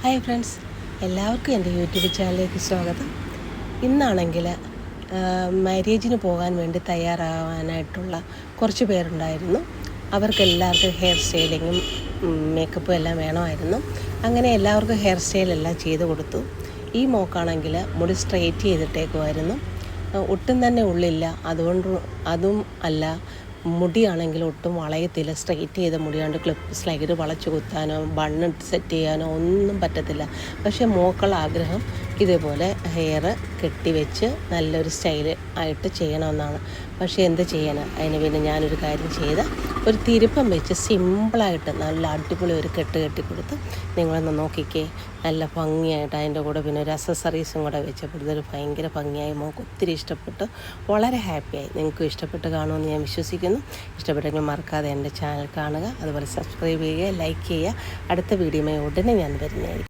Hi friends, എല്ലാവർക്കും എൻ്റെ YouTube ചാനലിലേക്ക് സ്വാഗതം. ഇന്നാണെങ്കിൽ മാരേജിന് പോകാൻ വേണ്ടി തയ്യാറാവാനായിട്ടുള്ള കുറച്ച് പേരുണ്ടായിരുന്നു. അവർക്കെല്ലാവർക്കും ഹെയർ സ്റ്റൈലിങ്ങും മേക്കപ്പും എല്ലാം വേണമായിരുന്നു. അങ്ങനെ എല്ലാവർക്കും ഹെയർ സ്റ്റൈലെല്ലാം ചെയ്ത് കൊടുത്തു. ഈ മോക്കാണെങ്കിൽ മുടി സ്ട്രെയിറ്റ് ചെയ്തിട്ടേക്കുമായിരുന്നു. ഒട്ടും തന്നെ ഉള്ളില്ല. അതും അല്ല, മുടിയാണെങ്കിൽ ഒട്ടും വളയത്തില്ല. സ്ട്രെയിറ്റ് ചെയ്ത മുടിയാണ്ട് ക്ലിപ്പ് സ്ലൈഡ് വളച്ച് കുത്താനോ ബണ്ണ് സെറ്റ് ചെയ്യാനോ ഒന്നും പറ്റത്തില്ല. പക്ഷേ മോക്കളുടെ ആഗ്രഹം ഇതേപോലെ ഹെയർ കെട്ടിവെച്ച് നല്ലൊരു സ്റ്റൈൽ ആയിട്ട് ചെയ്യണമെന്നാണ്. പക്ഷേ എന്ത് ചെയ്യാനാണ്? അതിന് പിന്നെ ഞാനൊരു കാര്യം ചെയ്ത് ഒരു തിരുപ്പം വെച്ച് സിമ്പിളായിട്ട് നല്ല അടിപൊളി ഒരു കെട്ട് കെട്ടിക്കൊടുത്ത് നിങ്ങളൊന്ന് നോക്കിക്കേ. നല്ല ഭംഗിയായിട്ട് അതിൻ്റെ കൂടെ പിന്നെ ഒരു അക്സസറീസും കൂടെ വെച്ചപ്പോൾ ഇതൊരു ഭയങ്കര ഭംഗിയായി. മോൾക്ക് ഒത്തിരി ഇഷ്ടപ്പെട്ടു, വളരെ ഹാപ്പിയായി. നിങ്ങൾക്കും ഇഷ്ടപ്പെട്ട് കാണുമെന്ന് ഞാൻ വിശ്വസിക്കുന്നു. ഇഷ്ടപ്പെട്ടെങ്കിൽ മറക്കാതെ എൻ്റെ ചാനൽ കാണുക, അതുപോലെ സബ്സ്ക്രൈബ് ചെയ്യുക, ലൈക്ക് ചെയ്യുക. അടുത്ത വീഡിയോയുമായി ഉടനെ ഞാൻ വരുന്നതായിരിക്കും.